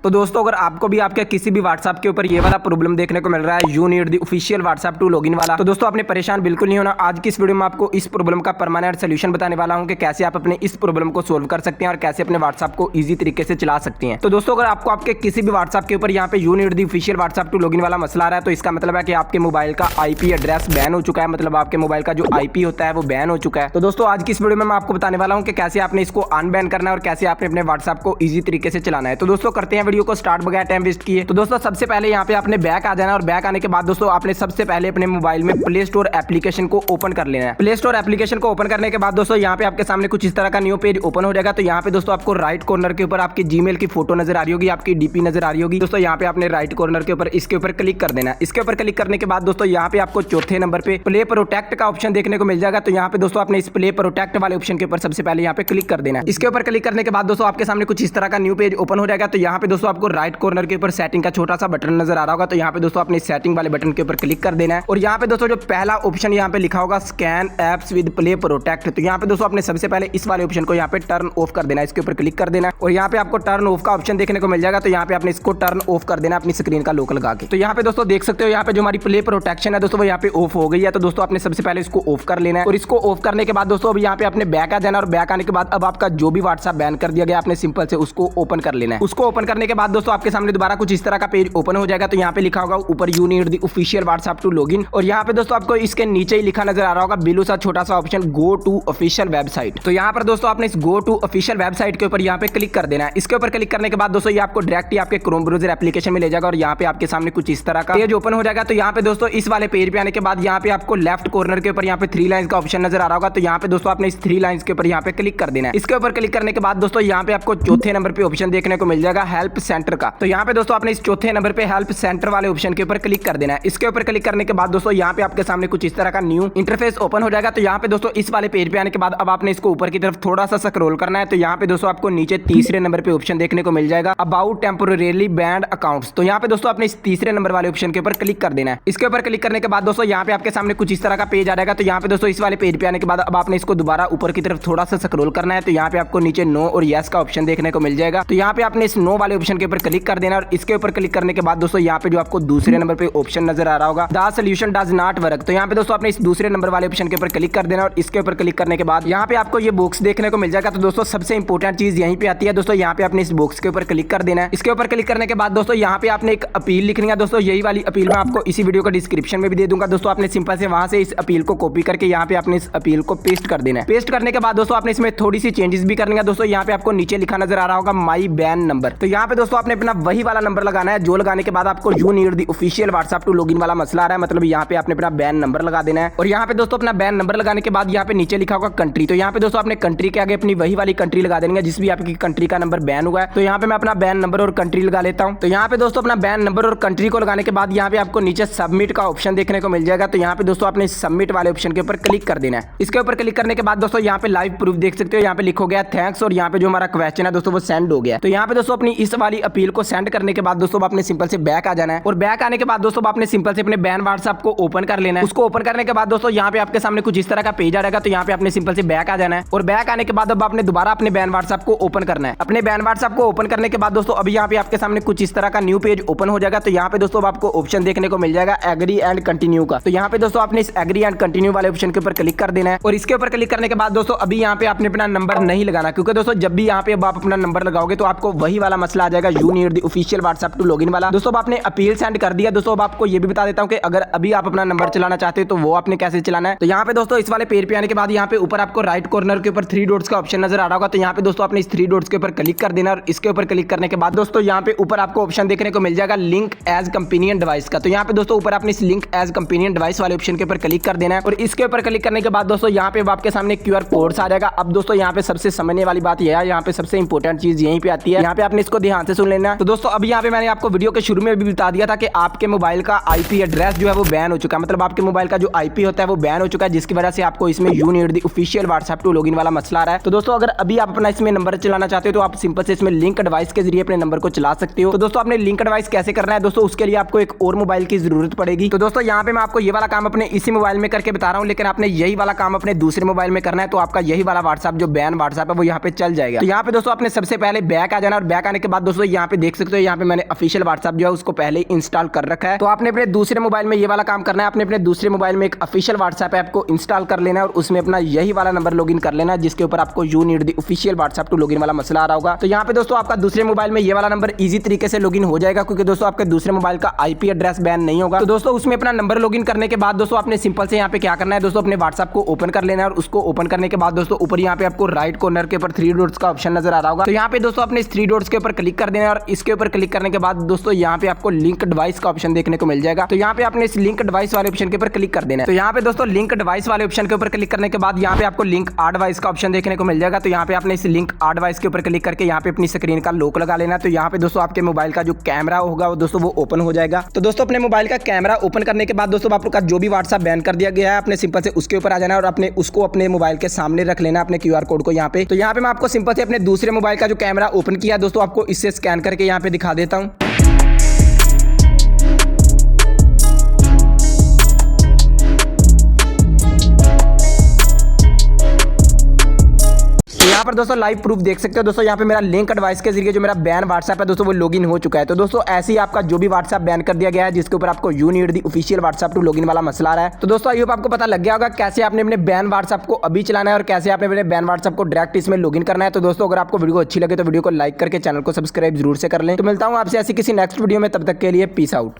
तो दोस्तों अगर आपको भी आपके किसी भी व्हाट्सएप के ऊपर ये वाला प्रॉब्लम देखने को मिल रहा है, you need the official WhatsApp to login वाला, तो दोस्तों आपने परेशान बिल्कुल नहीं होना। आज की इस वीडियो में आपको इस प्रॉब्लम का परमानेंट सोल्यूशन बताने वाला हूं कि कैसे आप अपने इस प्रॉब्लम को सोल्व कर सकते हैं और कैसे अपने व्हाट्सएप को ईजी तरीके से चला सकते हैं। तो दोस्तों अगर आपको आपके किसी भी व्हाट्सएप के ऊपर यहाँ पे you need the official WhatsApp to login वाला मसला आ रहा है, तो इसका मतलब है कि आपके मोबाइल का आईपी एड्रेस बैन हो चुका है, मतलब आपके मोबाइल का जो आईपी होता है वो बैन हो चुका है। तो दोस्तों आज की इस वीडियो में मैं आपको बताने वाला हूं कि कैसे आपने इसको अनबैन करना है और कैसे आपने अपने व्हाट्सएप को ईजी तरीके से चलाना है। तो दोस्तों करते हैं वीडियो को स्टार्ट बगैर टाइम वेस्ट किए। तो दोस्तों सबसे पहले यहाँ पे आपने बैक आ जाना और बैक आने के बाद दोस्तों आपने सबसे पहले अपने मोबाइल में प्ले स्टोर एप्लीकेशन को ओपन कर लेना है। प्ले स्टोर एप्लीकेशन को ओपन करने के बाद दोस्तों यहाँ पे आपके सामने कुछ इस तरह का न्यू पेज ओपन हो जाएगा। तो यहाँ पे दोस्तों आपको राइट कॉर्नर के ऊपर आपकी जीमेल की फोटो नजर आ रही होगी, आपकी डीपी नजर आ रही होगी। दोस्तों यहाँ पे आपने राइट कॉर्नर के ऊपर इसके ऊपर क्लिक कर देना है। इसके ऊपर क्लिक करने के बाद दोस्तों यहाँ पे आपको चौथे नंबर पे प्ले प्रोटेक्ट का ऑप्शन देखने को मिल जाएगा। तो यहाँ पे दोस्तों आपने इस प्ले प्रोटेक्ट वाले ऑप्शन के ऊपर सबसे पहले यहाँ पे क्लिक कर देना है। इसके ऊपर क्लिक करने के बाद दोस्तों आपके सामने कुछ इस तरह का न्यू पेज ओपन हो जाएगा। तो यहाँ पे दोस्तों आपको राइट कॉर्नर के ऊपर सेटिंग का छोटा सा बटन नजर आ रहा होगा। तो यहाँ पे दोस्तों अपने सेटिंग वाले बटन के ऊपर क्लिक कर देना है और यहाँ पे दोस्तों जो पहला ऑप्शन यहाँ पे लिखा होगा scan apps with play protect, तो यहाँ पे दोस्तों आपने सबसे पहले इस वाले ऑप्शन को यहाँ पे टर्न ऑफ कर देना है। इसके ऊपर क्लिक कर देना है और यहाँ पे आपको टर्न ऑफ का ऑप्शन देखने को मिल जाएगा। तो यहाँ पे आपने इसको टर्न ऑफ कर देना अपनी स्क्रीन का लॉक लगा के। तो यहाँ पे दोस्तों देख सकते हो यहाँ पे जो हमारी प्ले प्रोटेक्शन है दोस्तों वो यहाँ पे ऑफ हो गई है। तो दोस्तों आपने सबसे पहले इसको ऑफ कर लेना है और इसको ऑफ करने के बाद दोस्तों अब यहाँ पे आपने बैक आ जाना और बैक आने के बाद अब आपका जो भी व्हाट्सएप बैन कर दिया गया आपने सिंपल से उसको ओपन कर लेना है। उसको ओपन करने के बाद दोस्तों आपके सामने दोबारा कुछ इस तरह का पेज ओपन हो जाएगा। तो यहाँ पे लिखा होगा ऊपर you need the official WhatsApp to login और यहाँ पे दोस्तों आपको इसके नीचे ही लिखा नजर आ रहा होगा बिल्लू सा छोटा सा option go to official website. तो यहाँ पर दोस्तों आपने इस गो टू ऑफिशियल वेबसाइट के ऊपर यहाँ पे क्लिक कर देना है। इसके ऊपर क्लिक करने के बाद दोस्तों ये आपको डायरेक्ट ही आपके क्रोम ब्राउज़र एप्लीकेशन में ले जाएगा और यहाँ पे आपके सामने कुछ इस तरह का पेज ओपन हो जाएगा। तो यहाँ पे दोस्तों इस वाले पेज पे आने के बाद यहाँ पे आपको लेफ्ट कॉर्नर के ऊपर यहाँ पे 3 लाइंस का ऑप्शन नजर आ रहा होगा। तो यहाँ पे दोस्तों आपने इस 3 लाइंस के ऊपर यहाँ पे क्लिक कर देना है। इसके ऊपर क्लिक करने के बाद दोस्तों यहाँ पे आपको चौथे नंबर पे ऑप्शन देखने को मिल जाएगा हेल्प सेंटर का। तो यहाँ पे दोस्तों आपने इस चौथे नंबर पे हेल्प सेंटर वाले ऑप्शन के ऊपर क्लिक कर देना है। इसके ऊपर क्लिक करने के बाद दोस्तों यहाँ पे आपके सामने कुछ इस तरह का न्यू इंटरफेस ओपन हो जाएगा। तो यहाँ पे दोस्तों इस वाले पेज पे आने के बाद अब आपने इसको ऊपर की तरफ थोड़ा सा स्क्रॉल करना है। तो यहाँ पे दोस्तों आपको नीचे तीसरे नंबर पे ऑप्शन देखने को मिल जाएगा अबाउट टेम्पोरेरीली बैंड अकाउंट्स। तो यहाँ पे दोस्तों आपने इस तीसरे नंबर वाले ऑप्शन के ऊपर क्लिक कर देना है। इसके ऊपर क्लिक करने के बाद दोस्तों यहाँ पे आपके सामने कुछ इस तरह का पेज आ जाएगा। तो यहाँ पे दोस्तों इस वाले पेज पे आने के बाद अब आपने इसको दोबारा ऊपर की तरफ थोड़ा सा स्क्रॉल करना है। तो यहाँ पे आपको नीचे नो और यस का ऑप्शन देखने को मिल जाएगा। तो यहाँ पे आपने इस नो वाले ऑप्शन के ऊपर क्लिक कर देना और इसके ऊपर क्लिक करने के बाद दोस्तों यहाँ पे जो आपको दूसरे नंबर पे ऑप्शन नजर आ रहा होगा the solution does not work. तो यहाँ पे दोस्तों आपने इस दूसरे नंबर वाले ऑप्शन के ऊपर क्लिक कर देना और इसके ऊपर क्लिक करने के बाद यहाँ पे आपको ये बॉक्स देखने को मिल जाएगा। तो दोस्तों सबसे इंपॉर्टेंट चीज यहीं पे आती है दोस्तों, यहाँ पे आपने इस बॉक्स के ऊपर क्लिक कर देना है। इसके ऊपर क्लिक करने के बाद दोस्तों यहाँ पे आपने एक अपील लिखनी है। दोस्तों यही वाली अपील मैं आपको इसी वीडियो का डिस्क्रिप्शन में भी दे दूंगा। दोस्तों आपने सिंपल से वहां से इस अपील को कॉपी करके यहाँ पे आपने इस अपील को पेस्ट कर देना है। पेस्ट करने के बाद दोस्तों आपने इसमें थोड़ी सी चेंजेस भी करनी है। दोस्तों यहाँ पे आपको नीचे लिखा नजर आ रहा होगा माई बैन नंबर। तो यहाँ पे दोस्तों आपने अपना वही वाला नंबर लगाना है जो लगाने के बाद आपको you need the official WhatsApp to login वाला मसला आ रहा है, मतलब यहाँ पे आपने अपना बैन नंबर लगा देना है। और यहाँ पे दोस्तों अपना बैन नंबर लगाने के बाद यहाँ पे नीचे लिखा होगा कंट्री। तो यहाँ पे दोस्तों आपने कंट्री के आगे अपनी वही वाली कंट्री लगा देंगे जिस भी आपकी कंट्री का नंबर बैन हुआ है। तो यहाँ पे मैं अपना बैन नंबर और कंट्री लगा लेता हूँ। तो यहाँ पे दोस्तों अपना बैन नंबर और कंट्री को लगाने के बाद यहाँ पे आपको नीचे सबमिट का ऑप्शन देखने को मिल जाएगा। तो यहाँ पे दोस्तों आपने सबमिट वाले ऑप्शन के ऊपर क्लिक कर देना है। इसके ऊपर क्लिक करने के बाद दोस्तों यहाँ पे लाइव प्रूफ देख सकते हो, यहाँ पे लिखो गया थैंक्स और यहाँ पे जो हमारा क्वेश्चन है दोस्तों वो सेंड हो गया। तो यहाँ पे दोस्तों अपनी इस वाली अपील को सेंड करने के बाद दोस्तों आपने सिंपल से बैक आ जाना है और बैक आने के बाद दोस्तों आपने सिंपल से अपने बैन व्हाट्सएप को ओपन कर लेना है। उसको ओपन करने के बाद दोस्तों यहाँ पे आपके सामने कुछ इस तरह का पेज आ जाएगा। तो यहाँ पे आपने सिंपल से बैक आ जाना है और बैक आने के बाद अब आपने दोबारा अपने बैन व्हाट्सएप को ओपन करना है। अपने बैन व्हाट्सएप को ओपन करने के बाद दोस्तों अभी यहाँ पे आपके सामने कुछ इस तरह का न्यू पेज ओपन हो जाएगा। तो यहाँ पे दोस्तों आपको ऑप्शन देखने को मिल जाएगा एग्री एंड कंटिन्यू का। तो यहाँ पे दोस्तों आपने इस एग्री एंड कंटिन्यू वाले ऑप्शन के ऊपर क्लिक कर देना है और इसके ऊपर क्लिक करने के बाद दोस्तों अभी यहाँ पे आपने अपना नंबर नहीं लगाना, क्योंकि दोस्तों जब भी यहाँ पे आप अपना नंबर लगाओगे तो आपको वही वाला मसला आ जाएगा you need the official WhatsApp to login वाला। दोस्तों आपने अपील सेंड कर दिया। दोस्तों अब आपको ये भी बता देता हूँ कि अगर अभी आप अपना नंबर चलाना चाहते हो तो वो आपने कैसे चलाना है। तो यहाँ पे दोस्तों इस वाले पेज पे आने के बाद यहाँ पे ऊपर आपको राइट कॉर्नर के ऊपर 3 डॉट्स का ऑप्शन नजर आ रहा होगा। तो यहाँ पे दोस्तों आपने इस 3 डॉट्स के ऊपर क्लिक कर देना और इसके ऊपर क्लिक करने के बाद दोस्तों यहाँ पे ऊपर आपको ऑप्शन देखने को मिल जाएगा लिंक एज कंपेनियन डिवाइस का। तो यहाँ पे दोस्तों ऊपर आपने इस लिंक एज कंपेनियन डिवाइस वाले ऑप्शन के ऊपर क्लिक कर देना है और इसके ऊपर क्लिक करने के बाद दोस्तों यहाँ पे आपके सामने QR कोड आ जाएगा। अब दोस्तों यहाँ पे सबसे समझने वाली बात यह है, यहाँ पे सबसे इंपॉर्टेंट चीज यहीं पे आती है, यहाँ पे आपने इसको ध्यान से सुन लेना। तो दोस्तों अभी यहाँ पे मैंने आपको वीडियो के शुरू में भी बता दिया था कि आपके मोबाइल का आईपी एड्रेस जो है वो बैन हो चुका है, मतलब आपके मोबाइल का जो आईपी होता है वो बैन हो चुका है, जिसकी वजह से आपको इसमें you need the official WhatsApp to login वाला मसला आ रहा है। तो दोस्तों अगर अभी आप अपना इसमें नंबर चलाना चाहते हो तो आप सिंपल से इसमें लिंक डिवाइस के जरिए अपने नंबर को चला सकते हो। तो दोस्तों आपने लिंक डिवाइस कैसे करना है दोस्तों, उसके लिए आपको एक और मोबाइल की जरूरत पड़ेगी। तो दोस्तों यहाँ पे मैं आपको ये वाला काम अपने इसी मोबाइल में करके बता रहा हूँ, लेकिन आपने यही वाला काम अपने दूसरे मोबाइल में करना है तो आपका यही वाला व्हाट्सएप जो बैन व्हाट्सएप है वो यहाँ पे चल जाएगा। तो यहाँ पे दोस्तों आपने सबसे पहले बैक आ जाना और बैक आने के बाद दोस्तों यहाँ पे देख सकते हो, यहाँ पे मैंने ऑफिशियल व्हाट्सएप जो है उसको पहले इंस्टॉल कर रखा है। तो आपने अपने दूसरे मोबाइल में ये वाला काम करना है, आपने अपने दूसरे मोबाइल में एक ऑफिशियल व्हाट्सएप ऐप को इंस्टॉल कर लेना है और उसमें अपना यही वाला नंबर लॉगिन कर लेना है जिसके ऊपर आपको you need the official WhatsApp to login वाला मसला आ रहा होगा। तो यहाँ पे दोस्तों आपका दूसरे मोबाइल में ये वाला नंबर इजी तरीके से लॉगिन हो जाएगा, क्योंकि दोस्तों आपके दूसरे मोबाइल का आईपी एड्रेस बैन नहीं होगा। तो दोस्तों उसमें अपना नंबर लॉगिन करने के बाद दोस्तों आपने सिंपल से यहाँ पे क्या करना है दोस्तों, अपने व्हाट्सएप को ओपन कर लेना है और उसको ओपन करने के बाद दोस्तों ऊपर यहाँ पे आपको राइट कॉर्नर के ऊपर 3 डॉट्स का ऑप्शन नजर आ रहा होगा। तो यहाँ पे दोस्तों अपने 3 डॉट्स के ऊपर क्लिक कर देना है और इसके ऊपर क्लिक करने के बाद दोस्तों यहाँ पे आपको लिंक डिवाइस का ऑप्शन देखने को मिल जाएगा। तो यहाँ पे आपने इस लिंक डिवाइस वाले ऑप्शन के ऊपर क्लिक कर देना है। तो यहाँ पे दोस्तों लिंक डिवाइस वाले ऑप्शन के ऊपर क्लिक करने के बाद यहाँ पे आपको लिंक आ डिवाइस का ऑप्शन देखने को मिल जाएगा। तो यहाँ पे आपने इस लिंक आ डिवाइस के ऊपर क्लिक करके यहाँ पे अपनी स्क्रीन का लॉक लगा लेना। तो यहाँ पे दोस्तों आपके मोबाइल का जो कैमरा होगा वो दोस्तों वो ओपन हो जाएगा। तो दोस्तों अपने मोबाइल का कैमरा ओपन करने के बाद दोस्तों आपका जो भी व्हाट्सएप बैन कर दिया गया है अपने सिंपल से उसके ऊपर आ जाना और अपने उसको अपने मोबाइल के सामने रख लेना, अपने क्यूआर कोड को यहाँ पे। तो यहाँ पे मैं आपको सिंपल से अपने दूसरे मोबाइल का जो कैमरा ओपन किया दोस्तों आपको इससे स्कैन करके यहाँ पे दिखा देता हूँ। यहाँ पर दोस्तों लाइव प्रूफ देख सकते हो दोस्तों, यहाँ पे मेरा लिंक डिवाइस के जरिए जो मेरा बैन व्हाट्सएप है दोस्तों वो लॉगिन हो चुका है। तो दोस्तों ऐसे ही आपका जो भी व्हाट्सएप बैन कर दिया गया है जिसके ऊपर आपको you need the official WhatsApp to login वाला मसला आ रहा है। तो दोस्तों आई होप आपको पता लग गया होगा कैसे आपने अपने बैन व्हाट्सएप को अभी चलाना है और कैसे आपने अपने बैन व्हाट्सएप को डायरेक्ट इसमें लॉगिन करना है। तो दोस्तों अगर आपको वीडियो अच्छी लगे तो वीडियो को लाइक करके चैनल को सब्सक्राइब जरूर से कर लें। तो मिलता हूँ आपसे ऐसी किसी नेक्स्ट वीडियो में, तब तक के लिए पीस आउट।